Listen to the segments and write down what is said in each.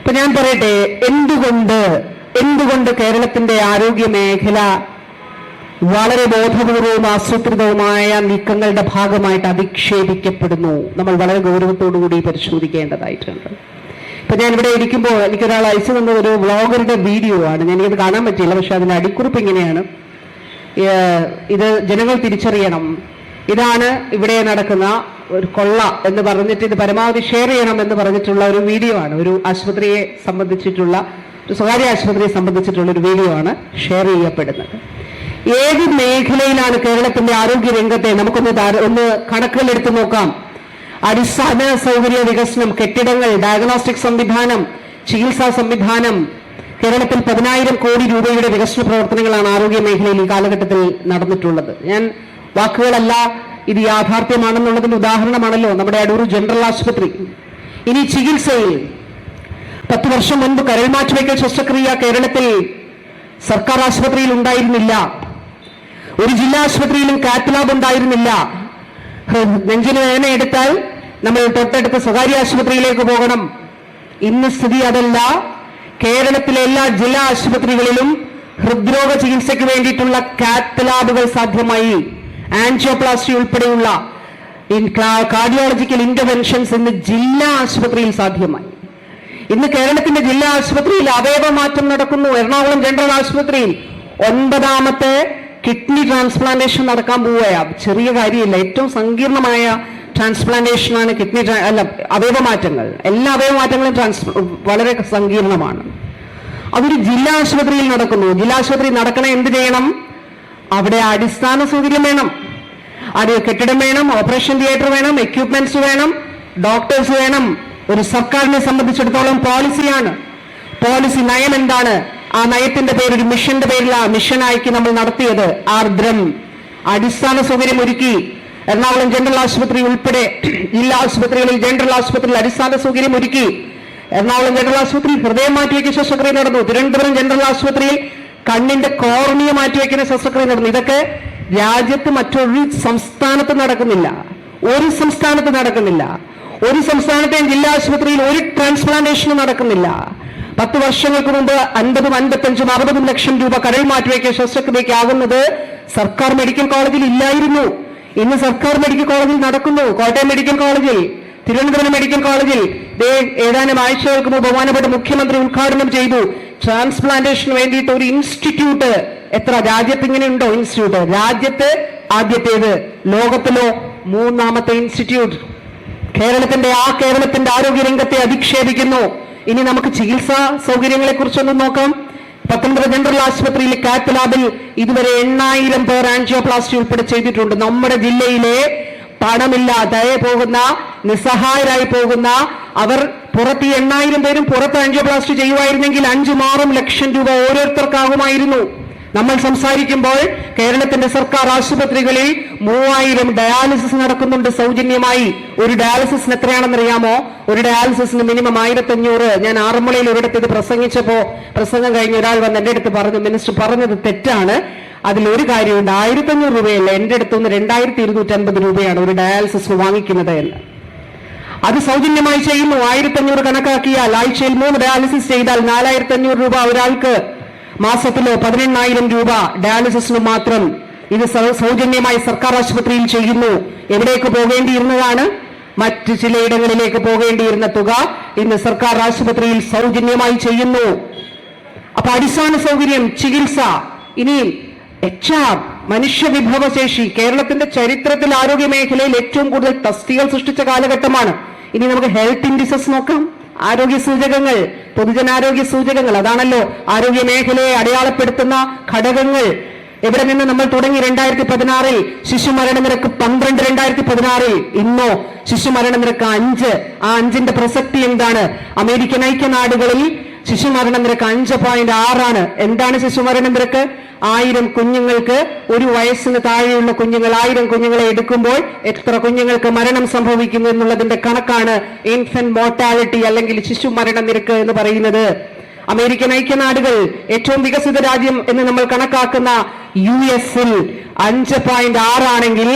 ഇപ്പൊ ഞാൻ പറയട്ടെ, എന്തുകൊണ്ട് കേരളത്തിന്റെ ആരോഗ്യ മേഖല വളരെ ബോധപൂർവവും ആസൂത്രിതവുമായ നീക്കങ്ങളുടെ ഭാഗമായിട്ട് അധിക്ഷേപിക്കപ്പെടുന്നു? നമ്മൾ വളരെ ഗൗരവത്തോടുകൂടി പരിശോധിക്കേണ്ടതായിട്ടുണ്ട്. ഇപ്പൊ ഞാൻ ഇവിടെ ഇരിക്കുമ്പോൾ എനിക്കൊരാൾ അയച്ചു തന്ന ഒരു വ്ളോഗറുടെ വീഡിയോ ആണ്. എനിക്കത് കാണാൻ പറ്റിയില്ല, പക്ഷെ അതിന്റെ അടിക്കുറിപ്പ് ഇങ്ങനെയാണ്: ഇത് ജനങ്ങൾ തിരിച്ചറിയണം, ഇതാണ് ഇവിടെ നടക്കുന്ന ഒരു കൊള്ള എന്ന് പറഞ്ഞിട്ട് ഇത് പരമാവധി ഷെയർ ചെയ്യണം എന്ന് പറഞ്ഞിട്ടുള്ള ഒരു വീഡിയോ ആണ്. ഒരു ആശുപത്രിയെ സംബന്ധിച്ചിട്ടുള്ള, ഒരു സ്വകാര്യ ആശുപത്രിയെ സംബന്ധിച്ചിട്ടുള്ള ഒരു വീഡിയോ ആണ് ഷെയർ ചെയ്യപ്പെടുന്നത്. ഏത് മേഖലയിലാണ് കേരളത്തിന്റെ ആരോഗ്യ രംഗത്തെ നമുക്കൊന്ന് കണക്കുകളെടുത്ത് നോക്കാം. അടിസ്ഥാന സൗകര്യ വികസനം, കെട്ടിടങ്ങൾ, ഡയഗ്നോസ്റ്റിക് സംവിധാനം, ചികിത്സാ സംവിധാനം. കേരളത്തിൽ 10,000 കോടി രൂപയുടെ വികസന പ്രവർത്തനങ്ങളാണ് ആരോഗ്യ മേഖലയിൽ ഈ കാലഘട്ടത്തിൽ നടന്നിട്ടുള്ളത്. ഞാൻ വാക്കുകളല്ല, ഇത് യാഥാർത്ഥ്യമാണെന്നുള്ളതിന്റെ ഉദാഹരണമാണല്ലോ നമ്മുടെ അടൂർ ജനറൽ ആശുപത്രി. ഇനി ചികിത്സയിൽ 10 വർഷം മുൻപ് കരൾ മാറ്റിവയ്ക്കൽ ശസ്ത്രക്രിയ കേരളത്തിൽ സർക്കാർ ആശുപത്രിയിൽ ഉണ്ടായിരുന്നില്ല. ഒരു ജില്ലാ ആശുപത്രിയിലും കാത്ത് ലാബ് ഉണ്ടായിരുന്നില്ല. നെഞ്ചിന് വേദന എടുത്താൽ നമ്മൾ തൊട്ടടുത്ത സ്വകാര്യ ആശുപത്രിയിലേക്ക് പോകണം. ഇന്ന് സ്ഥിതി അതല്ല. കേരളത്തിലെ എല്ലാ ജില്ലാ ആശുപത്രികളിലും ഹൃദ്രോഗ ചികിത്സയ്ക്ക് വേണ്ടിയിട്ടുള്ള കാത്ത് ലാബുകൾ സാധ്യമായി. ആൻജിയോപ്ലാസ്റ്റി ഉൾപ്പെടെയുള്ള കാർഡിയോളജിക്കൽ ഇന്റർവെൻഷൻസ് ഇന്ന് ജില്ലാ ആശുപത്രിയിൽ സാധ്യമായി. ഇന്ന് കേരളത്തിന്റെ ജില്ലാ ആശുപത്രിയിൽ അവയവ മാറ്റം നടക്കുന്നു. എറണാകുളം ജനറൽ ആശുപത്രിയിൽ 9ാമത്തെ കിഡ്നി ട്രാൻസ്പ്ലാന്റേഷൻ നടക്കാൻ പോവുകയാണ്. ചെറിയ കാര്യമില്ല, ഏറ്റവും സങ്കീർണമായ ട്രാൻസ്പ്ലാന്റേഷനാണ് കിഡ്നി അവയവ മാറ്റങ്ങൾ. എല്ലാ അവയവ മാറ്റങ്ങളും വളരെ സങ്കീർണമാണ്. അതൊരു ജില്ലാ ആശുപത്രിയിൽ നടക്കുന്നു. ജില്ലാ ആശുപത്രി നടക്കണേ എന്ത് ചെയ്യണം? അവിടെ അടിസ്ഥാന സൗകര്യം വേണം, അത് കെട്ടിടം വേണം, ഓപ്പറേഷൻ തിയേറ്റർ വേണം, എക്യുപ്മെന്റ്സ് വേണം, ഡോക്ടേഴ്സ് വേണം. ഒരു സർക്കാരിനെ സംബന്ധിച്ചിടത്തോളം പോളിസിയാണ്. പോളിസി നയം എന്താണ്? ആ നയത്തിന്റെ പേര്, ഒരു മിഷന്റെ പേരിലാണ് മിഷനായിക്ക് നമ്മൾ നടത്തിയത്. ആർദ്രം അടിസ്ഥാന സൗകര്യം ഒരുക്കി. എറണാകുളം ജനറൽ ആശുപത്രി ഉൾപ്പെടെ ജില്ലാ ആശുപത്രികളിൽ ജനറൽ ആശുപത്രിയിൽ അടിസ്ഥാന സൗകര്യം ഒരുക്കി. എറണാകുളം ജനറൽ ആശുപത്രിയിൽ ഹൃദയം മാറ്റിവെക്കുന്ന ശസ്ത്രക്രിയ നടന്നു. തിരുവനന്തപുരം ജനറൽ ആശുപത്രിയിൽ കണ്ണിന്റെ കോർണിയ മാറ്റിവെക്കുന്ന ശസ്ത്രക്രിയ നടന്നു. ഇതൊക്കെ രാജ്യത്ത് മറ്റൊരു സംസ്ഥാനത്ത് നടക്കുന്നില്ല. ഒരു സംസ്ഥാനത്ത് നടക്കുന്നില്ല. ഒരു സംസ്ഥാനത്തെയും ജില്ലാ ആശുപത്രിയിൽ ഒരു ട്രാൻസ്പ്ലാന്റേഷനും നടക്കുന്നില്ല. 10 വർഷങ്ങൾക്ക് മുമ്പ് 50, 55, 60 ലക്ഷം രൂപ കരൾ മാറ്റിവെക്കൽ ശസ്ത്രക്രിയയ്ക്ക് ആകുന്നത് സർക്കാർ മെഡിക്കൽ കോളേജിൽ ഇല്ലായിരുന്നു. ഇന്ന് സർക്കാർ മെഡിക്കൽ കോളേജിൽ നടക്കുന്നു. കോട്ടയം മെഡിക്കൽ കോളേജിൽ, തിരുവനന്തപുരം മെഡിക്കൽ കോളേജിൽ ഏതാനും ആഴ്ചകൾക്ക് മുമ്പ് ബഹുമാനപ്പെട്ട മുഖ്യമന്ത്രി ഉദ്ഘാടനം ചെയ്തു. ട്രാൻസ്പ്ലാന്റേഷന് വേണ്ടിയിട്ട് ഒരു ഇൻസ്റ്റിറ്റ്യൂട്ട്. എത്ര രാജ്യത്ത് ഇങ്ങനെ ഉണ്ടോ ഇൻസ്റ്റിറ്റ്യൂട്ട്? രാജ്യത്ത് ആദ്യത്തേത്, ലോകത്തിലോ 3ാമത്തെ ഇൻസ്റ്റിറ്റ്യൂട്ട്. കേരളത്തിന്റെ ആരോഗ്യ രംഗത്തെ അധിക്ഷേപിക്കുന്നു. ഇനി നമുക്ക് ചികിത്സാ സൗകര്യങ്ങളെ കുറിച്ചൊന്നും നോക്കാം. പത്തനംതിട്ട ജനറൽ ആശുപത്രിയിൽ കാത്ത് ലാബിൽ ഇതുവരെ 8,000 പേർ ആൻജിയോപ്ലാസ്റ്റി ഉൾപ്പെടെ ചെയ്തിട്ടുണ്ട്. നമ്മുടെ ജില്ലയിലെ പണമില്ലാതെ പോകുന്ന, നിസ്സഹായരായി പോകുന്ന അവർ പുറത്ത് 8,000 പേരും പുറത്ത് ആൻജിയോപ്ലാസ്റ്റി ചെയ്യുമായിരുന്നെങ്കിൽ 5-6 ലക്ഷം രൂപ ഓരോരുത്തർക്കാകുമായിരുന്നു. നമ്മൾ സംസാരിക്കുമ്പോൾ കേരളത്തിന്റെ സർക്കാർ ആശുപത്രികളിൽ 3,000 ഡയാലിസിസ് നടക്കുന്നുണ്ട് സൗജന്യമായി. ഒരു ഡയാലിസിസിന് എത്രയാണെന്നറിയാമോ? ഒരു ഡയാലിസിസിന് മിനിമം 1,500. ഞാൻ ആറന്മുളയിൽ ഒരിടത്ത് ഇത് പ്രസംഗം കഴിഞ്ഞ് ഒരാൾ വന്ന് എന്റെ അടുത്ത് പറഞ്ഞു, മിനിസ്റ്റർ പറഞ്ഞത് തെറ്റാണ്, അതിലൊരു കാര്യമുണ്ട്, 1,500 രൂപയല്ല, എന്റെ അടുത്തുനിന്ന് 2,250 രൂപയാണ് ഒരു ഡയാലിസിസ് വാങ്ങിക്കുന്നത് എന്ന്. അത് സൗജന്യമായി ചെയ്യുന്നു. 1,500 കണക്കാക്കിയാൽ ആഴ്ചയിൽ 3 ഡയാലിസിസ് ചെയ്താൽ 4,500 രൂപ ഒരാൾക്ക്. മാസത്തിലോ 18,000 രൂപ ഡയാലിസിസിന് മാത്രം. ഇത് സൗജന്യമായി സർക്കാർ ആശുപത്രിയിൽ ചെയ്യുന്നു. എവിടേക്ക് പോകേണ്ടിയിരുന്നതാണ്? മറ്റ് ചിലയിടങ്ങളിലേക്ക് പോകേണ്ടിയിരുന്ന തുക ഇന്ന് സർക്കാർ ആശുപത്രിയിൽ സൗജന്യമായി ചെയ്യുന്നു. അപ്പൊ അടിസ്ഥാന സൗകര്യം, ചികിത്സ. ഇനി HR, മനുഷ്യവിഭവശേഷി. കേരളത്തിന്റെ ചരിത്രത്തിൽ ആരോഗ്യ മേഖലയിൽ ഏറ്റവും കൂടുതൽ തസ്തികകൾ സൃഷ്ടിച്ച കാലഘട്ടമാണ്. ഇനി നമുക്ക് ഹെൽത്ത് ഇൻഡിസസ് നോക്കാം. ആരോഗ്യ സൂചകങ്ങൾ, പൊതുജനാരോഗ്യ സൂചകങ്ങൾ, അതാണല്ലോ ആരോഗ്യ മേഖലയെ അടയാളപ്പെടുത്തുന്ന ഘടകങ്ങൾ. എവിടെ നിന്ന് നമ്മൾ തുടങ്ങി? 2016 ശിശുമരണ നിരക്ക് 12, 2016 ഇന്നോ ശിശുമരണ നിരക്ക് 5. ആ 5ന്റെ പ്രസക്തി എന്താണ്? അമേരിക്കൻ ഐക്യനാടുകളിൽ ശിശുമരണ നിരക്ക് 5.6 എന്താണ് ശിശുമരണ നിരക്ക്? 1000 കുഞ്ഞുങ്ങൾക്ക്, 1 വയസ്സിന് താഴെയുള്ള കുഞ്ഞുങ്ങൾ 1000 കുഞ്ഞുങ്ങളെ എടുക്കുമ്പോൾ എത്ര കുഞ്ഞുങ്ങൾക്ക് മരണം സംഭവിക്കുന്നു എന്നുള്ളതിന്റെ കണക്കാണ് ഇൻഫന്റ് മോർട്ടാലിറ്റി അല്ലെങ്കിൽ ശിശുമരണ നിരക്ക് എന്ന് പറയുന്നത്. അമേരിക്കൻ ഐക്യനാടുകൾ ഏറ്റവും വികസിത രാജ്യം എന്ന് നമ്മൾ കണക്കാക്കുന്ന US-ൽ 5.6 ആണെങ്കിൽ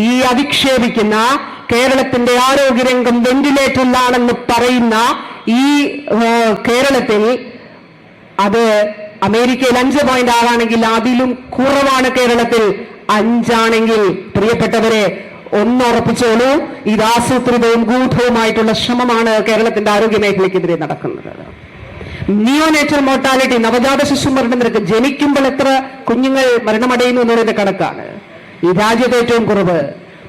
ഈ അധിക്ഷേപിക്കുന്ന കേരളത്തിന്റെ ആരോഗ്യരംഗം വെന്റിലേറ്ററിലാണെന്ന് പറയുന്ന ഈ കേരളത്തിൽ അത് അമേരിക്കയിൽ 5.6 ആണെങ്കിൽ അതിലും കുറവാണ് കേരളത്തിൽ 5 ആണെങ്കിൽ പ്രിയപ്പെട്ടവരെ ഒന്നുറപ്പിച്ചോളൂ, ഇത് ആസൂത്രിതവും ഗൂഢവുമായിട്ടുള്ള ശ്രമമാണ് കേരളത്തിന്റെ ആരോഗ്യ മേഖലയ്ക്കെതിരെ നടക്കുന്നത്. നിയോനേറ്റൽ മോർട്ടാലിറ്റി, നവജാത ശിശു മരണ നിരക്ക്, ജനിക്കുമ്പോൾ എത്ര കുഞ്ഞുങ്ങൾ മരണമടയുന്നു എന്നുള്ളതിന്റെ കണക്കാണ് ഈ രാജ്യത്ത് ഏറ്റവും കുറവ്.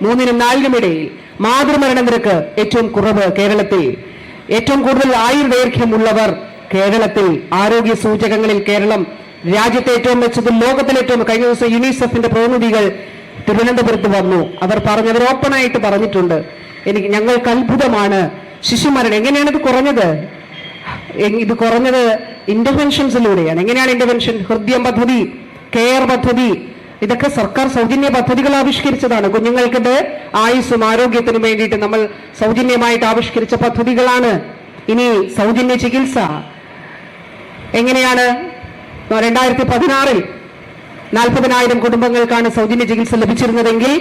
3-നും 4-നും ഇടയിൽ മാതൃമരണ നിരക്ക് ഏറ്റവും കുറവ് കേരളത്തിൽ. ഏറ്റവും കൂടുതൽ ആയുർദൈർഘ്യമുള്ളവർ കേരളത്തിൽ. ആരോഗ്യ സൂചകങ്ങളിൽ കേരളം രാജ്യത്തെ ഏറ്റവും വെച്ചത്, ലോകത്തിലെ ഏറ്റവും. കഴിഞ്ഞ ദിവസം യുനിസെഫിന്റെ പ്രതിനിധികൾ തിരുവനന്തപുരത്ത് വന്നു. അവർ ഓപ്പണായിട്ട് പറഞ്ഞിട്ടുണ്ട്, ഞങ്ങൾക്ക് അത്ഭുതമാണ് ശിശുമരണം. എങ്ങനെയാണ് ഇത് കുറഞ്ഞത്? ഇത് കുറഞ്ഞത് ഇന്റർവെൻഷൻസിലൂടെയാണ്. എങ്ങനെയാണ് ഇന്റർവെൻഷൻ? ഹൃദയം പദ്ധതി, കെയർ പദ്ധതി, ഇതൊക്കെ സർക്കാർ സൗജന്യ പദ്ധതികൾ ആവിഷ്കരിച്ചതാണ്. കുഞ്ഞുങ്ങൾക്ക് ആയുസ്സും ആരോഗ്യത്തിനും വേണ്ടിയിട്ട് നമ്മൾ സൗജന്യമായിട്ട് ആവിഷ്കരിച്ച പദ്ധതികളാണ്. ഇനി സൗജന്യ ചികിത്സ എങ്ങനെയാണ്? 2016-ൽ 40,000 കുടുംബങ്ങൾക്കാണ് സൗജന്യ ചികിത്സ ലഭിച്ചിരുന്നതെങ്കിൽ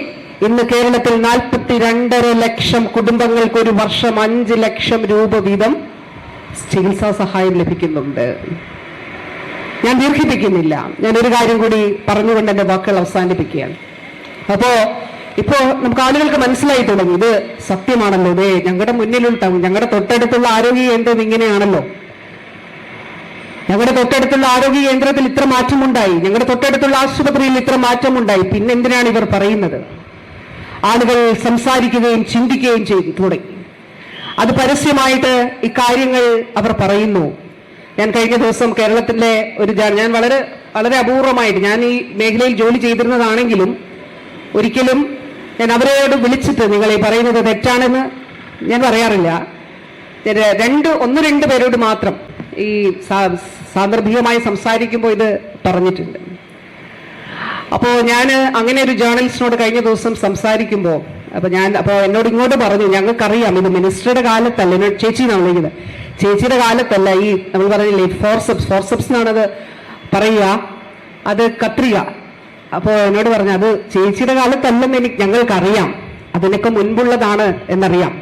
ഇന്ന് കേരളത്തിൽ 42.5 ലക്ഷം കുടുംബങ്ങൾക്ക് ഒരു വർഷം 5 ലക്ഷം രൂപ വീതം ചികിത്സാ സഹായം ലഭിക്കുന്നുണ്ട്. ഞാൻ ദീർഘിപ്പിക്കുന്നില്ല. ഞാൻ ഒരു കാര്യം കൂടി പറഞ്ഞുകൊണ്ട് എന്റെ വാക്കുകൾ അവസാനിപ്പിക്കുകയാണ്. ഇപ്പോ നമുക്ക് ആളുകൾക്ക് മനസ്സിലായി തുടങ്ങി, ഇത് സത്യമാണല്ലോ. ഇതേ ഞങ്ങളുടെ മുന്നിലുണ്ടാവും, ഞങ്ങളുടെ തൊട്ടടുത്തുള്ള ആരോഗ്യ കേന്ദ്രം ഇങ്ങനെയാണല്ലോ, ഞങ്ങളുടെ തൊട്ടടുത്തുള്ള ആരോഗ്യ കേന്ദ്രത്തിൽ ഇത്ര മാറ്റമുണ്ടായി, ഞങ്ങളുടെ തൊട്ടടുത്തുള്ള ആശുപത്രിയിൽ ഇത്ര മാറ്റമുണ്ടായി. പിന്നെ എന്തിനാണ് ഇവർ പറയുന്നത്? ആളുകൾ സംസാരിക്കുകയും ചിന്തിക്കുകയും ചെയ്തു തുടങ്ങി. അത് പരസ്യമായിട്ട് ഇക്കാര്യങ്ങൾ അവർ പറയുന്നു. ഞാൻ കഴിഞ്ഞ ദിവസം കേരളത്തിന്റെ ഞാൻ വളരെ വളരെ അപൂർവമായിട്ട്, ഞാൻ ഈ മേഖലയിൽ ജോലി ചെയ്തിരുന്നതാണെങ്കിലും ഒരിക്കലും ഞാൻ അവരോട് വിളിച്ചിട്ട് നിങ്ങൾ ഈ പറയുന്നത് തെറ്റാണെന്ന് ഞാൻ പറയാറില്ല. 1-2 പേരോട് മാത്രം ഈ സാന്ദർഭികമായി സംസാരിക്കുമ്പോൾ ഇത് പറഞ്ഞിട്ടുണ്ട്. അപ്പോൾ ഞാൻ അങ്ങനെ ഒരു ജേർണലിസ്റ്റിനോട് കഴിഞ്ഞ ദിവസം സംസാരിക്കുമ്പോൾ അപ്പോൾ എന്നോട് ഇങ്ങോട്ട് പറഞ്ഞു, ഞങ്ങൾക്കറിയാം ഇത് മിനിസ്റ്ററുടെ കാലത്തല്ല, എന്നോട് ചേച്ചി എന്നാണ് വിളിക്കുന്നത്, ചേച്ചിയുടെ കാലത്തല്ല, ഈ നമ്മൾ പറഞ്ഞില്ലേ ഫോർസെപ്സ് എന്നാണത് പറയുക, അത് കത്രിക. അപ്പോൾ എന്നോട് പറഞ്ഞു അത് ചേച്ചിയുടെ കാലത്തല്ലെന്ന് ഞങ്ങൾക്കറിയാം, അതിനൊക്കെ മുൻപുള്ളതാണ് എന്നറിയാം.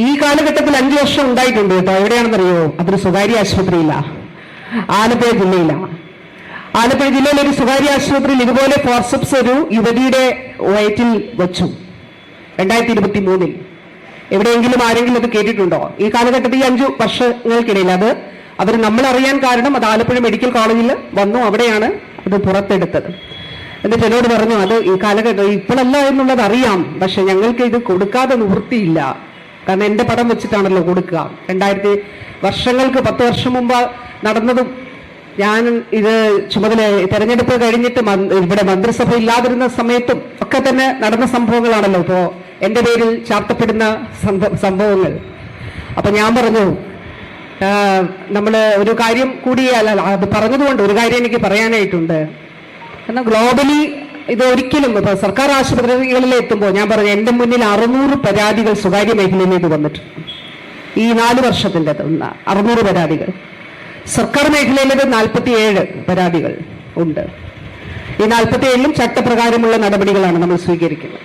ഈ കാലഘട്ടത്തിൽ 5 വർഷം ഉണ്ടായിട്ടുണ്ട് കേട്ടോ. എവിടെയാണെന്നറിയോ? അതൊരു സ്വകാര്യ ആശുപത്രിയില്ല, ആലപ്പുഴ ജില്ലയിലാണ്. ആലപ്പുഴ ജില്ലയിലെ ഒരു സ്വകാര്യ ആശുപത്രിയിൽ ഇതുപോലെ ഫോർസെപ്സ് ഒരു യുവതിയുടെ വയറ്റിൽ വെച്ചു 2023-ൽ. എവിടെയെങ്കിലും ആരെങ്കിലും അത് കേട്ടിട്ടുണ്ടോ? ഈ കാലഘട്ടത്തിൽ 5 വർഷങ്ങൾക്കിടയിൽ അത് നമ്മൾ അറിയാൻ കാരണം അത് ആലപ്പുഴ മെഡിക്കൽ കോളേജിൽ വന്നു, അവിടെയാണ് അത് പുറത്തെടുത്തത്. എന്നിട്ട് എന്നോട് പറഞ്ഞു അത് ഈ കാലഘട്ടം ഇപ്പോഴല്ല എന്നുള്ളത് അറിയാം, പക്ഷെ ഞങ്ങൾക്ക് ഇത് കൊടുക്കാതെ നിവൃത്തിയില്ല, കാരണം എന്റെ പടം വെച്ചിട്ടാണല്ലോ കൊടുക്കുക. 2000 വർഷങ്ങൾക്ക് 10 വർഷം മുമ്പ് നടന്നതും ഞാൻ ഇത് ചുമതല തെരഞ്ഞെടുപ്പ് കഴിഞ്ഞിട്ട് ഇവിടെ മന്ത്രിസഭ ഇല്ലാതിരുന്ന സമയത്തും ഒക്കെ തന്നെ നടന്ന സംഭവങ്ങളാണല്ലോ ഇപ്പോ എന്റെ പേരിൽ ചാർത്തപ്പെടുന്ന സംഭവങ്ങൾ. അപ്പൊ ഞാൻ പറഞ്ഞു നമ്മള് ഒരു കാര്യം കൂടി അത് പറഞ്ഞതുകൊണ്ട് ഒരു കാര്യം എനിക്ക് പറയാനായിട്ടുണ്ട്. കാരണം ഗ്ലോബലി ഇത് ഒരിക്കലും ഇപ്പൊ സർക്കാർ ആശുപത്രികളിൽ എത്തുമ്പോൾ ഞാൻ പറഞ്ഞു എന്റെ മുന്നിൽ 600 പരാതികൾ സ്വകാര്യ മേഖലയിൽ നിന്ന് വന്നിട്ടുണ്ട്. ഈ 4 വർഷത്തിന്റെ 600 പരാതികൾ. സർക്കാർ മേഖലയിലത് 47 പരാതികൾ ഉണ്ട്. ഈ 47-ലും ചട്ടപ്രകാരമുള്ള നടപടികളാണ് നമ്മൾ സ്വീകരിക്കുന്നത്.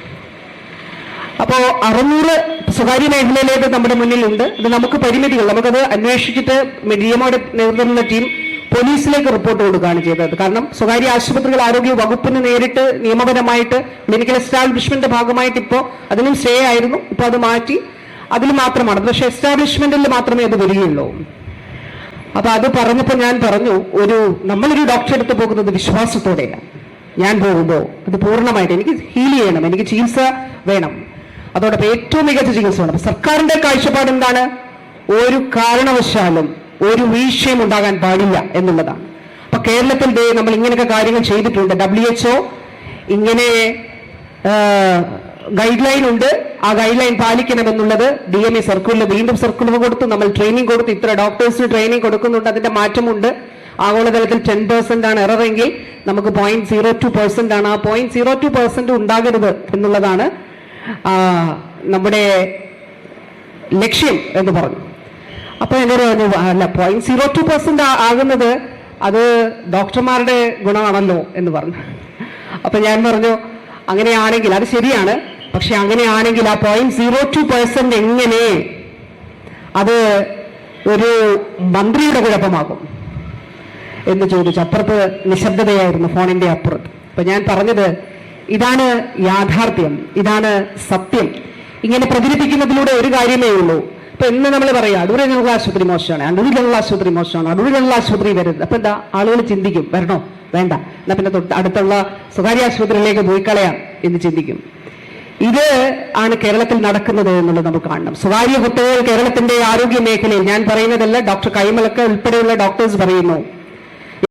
അപ്പോ 600 സ്വകാര്യ മേഖലയിലേക്ക് നമ്മുടെ മുന്നിലുണ്ട്. ഇത് നമുക്ക് പരിമിതികൾ, നമുക്കത് അന്വേഷിച്ചിട്ട് ഡിഎംഒയുടെ നേതൃത്വത്തിലുള്ള ടീം പോലീസിലേക്ക് റിപ്പോർട്ട് കൊടുക്കുകയാണ് ചെയ്തത്. കാരണം സ്വകാര്യ ആശുപത്രികൾ ആരോഗ്യ വകുപ്പിന് നേരിട്ട് നിയമപരമായിട്ട് ക്ലിനിക്കൽ എസ്റ്റാബ്ലിഷ്മെന്റിന്റെ ഭാഗമായിട്ട് ഇപ്പോൾ അതിനും സ്റ്റേ ആയിരുന്നു, ഇപ്പൊ അത് മാറ്റി അതിൽ മാത്രമാണ്. പക്ഷെ എസ്റ്റാബ്ലിഷ്മെന്റിൽ മാത്രമേ അത് വരികയുള്ളൂ. അപ്പൊ അത് പറഞ്ഞപ്പോൾ ഞാൻ പറഞ്ഞു, നമ്മളൊരു ഡോക്ടറെ അടുത്ത് പോകുന്നത് വിശ്വാസത്തോടെയാണ്. ഞാൻ പോകുമ്പോൾ അത് പൂർണ്ണമായിട്ട് എനിക്ക് ഹീൽ ചെയ്യണം, എനിക്ക് ചികിത്സ വേണം, അതോടൊപ്പം ഏറ്റവും മികച്ച ചികിത്സ വേണം. സർക്കാരിന്റെ കാഴ്ചപ്പാട് എന്താണ്? ഒരു കാരണവശാലും ഒരു വീഴ്ചയും ഉണ്ടാകാൻ പാടില്ല എന്നുള്ളതാണ്. അപ്പൊ കേരളത്തിൽ നമ്മൾ ഇങ്ങനെയൊക്കെ കാര്യങ്ങൾ ചെയ്തിട്ടുണ്ട്. WHO ഇങ്ങനെ ഗൈഡ് ലൈൻ ഉണ്ട്, ആ ഗൈഡ് ലൈൻ പാലിക്കണമെന്നുള്ളത് DME സർക്കുലർ വീണ്ടും സർക്കുലർ കൊടുത്തു, നമ്മൾ ട്രെയിനിങ് കൊടുത്തു, ഇത്ര ഡോക്ടേഴ്സിന് ട്രെയിനിങ് കൊടുക്കുന്നുണ്ട്, അതിന്റെ മാറ്റമുണ്ട്. ആഗോളതലത്തിൽ 10% ആണ് എറർ എങ്കിൽ നമുക്ക് 0.02% ആണ്. ആ 0.02% ഉണ്ടാകരുത് എന്നുള്ളതാണ് നമ്മുടെ ലക്ഷ്യം എന്ന് പറഞ്ഞു. അപ്പൊ എന്നോട് പറഞ്ഞു അല്ല 0.02% ആകുന്നത് അത് ഡോക്ടർമാരുടെ ഗുണമാണല്ലോ എന്ന് പറഞ്ഞു. അപ്പൊ ഞാൻ പറഞ്ഞു അങ്ങനെയാണെങ്കിൽ അത് ശരിയാണ്, പക്ഷെ അങ്ങനെയാണെങ്കിൽ ആ 0.02% എങ്ങനെ അത് ഒരു മന്ത്രിയുടെ കുഴപ്പമാകും എന്ന് ചോദിച്ചു. അപ്പുറത്ത് നിശബ്ദതയായിരുന്നു, ഫോണിന്റെ അപ്പുറത്ത്. അപ്പൊ ഞാൻ പറഞ്ഞത് ഇതാണ് യാഥാർത്ഥ്യം, ഇതാണ് സത്യം. ഇങ്ങനെ പ്രചരിപ്പിക്കുന്നതിലൂടെ ഒരു കാര്യമേ ഉള്ളൂ. ഇപ്പൊ ഇന്ന് നമ്മൾ പറയാം അടൂർ ജനറൽ ആശുപത്രി മോശമാണ്, അടൂർ ജനറൽ ആശുപത്രി മോശമാണ്, അടൂർ ജനറൽ ആശുപത്രി വരരുത്. അപ്പൊ എന്താ ആളുകൾ ചിന്തിക്കും, വരണോ വേണ്ട, എന്നാ പിന്നെ അടുത്തുള്ള സ്വകാര്യ ആശുപത്രിയിലേക്ക് പോയി കളയാം എന്ന് ചിന്തിക്കും. ഇത് ആണ് കേരളത്തിൽ നടക്കുന്നത് എന്നുള്ളത് നമുക്ക് കാണണം. സ്വകാര്യ കുത്തകകൾ കേരളത്തിന്റെ ആരോഗ്യ മേഖലയിൽ, ഞാൻ പറയുന്നതല്ല, ഡോക്ടർ കൈമലക്ക ഉൾപ്പെടെയുള്ള ഡോക്ടേഴ്സ് പറയുന്നു,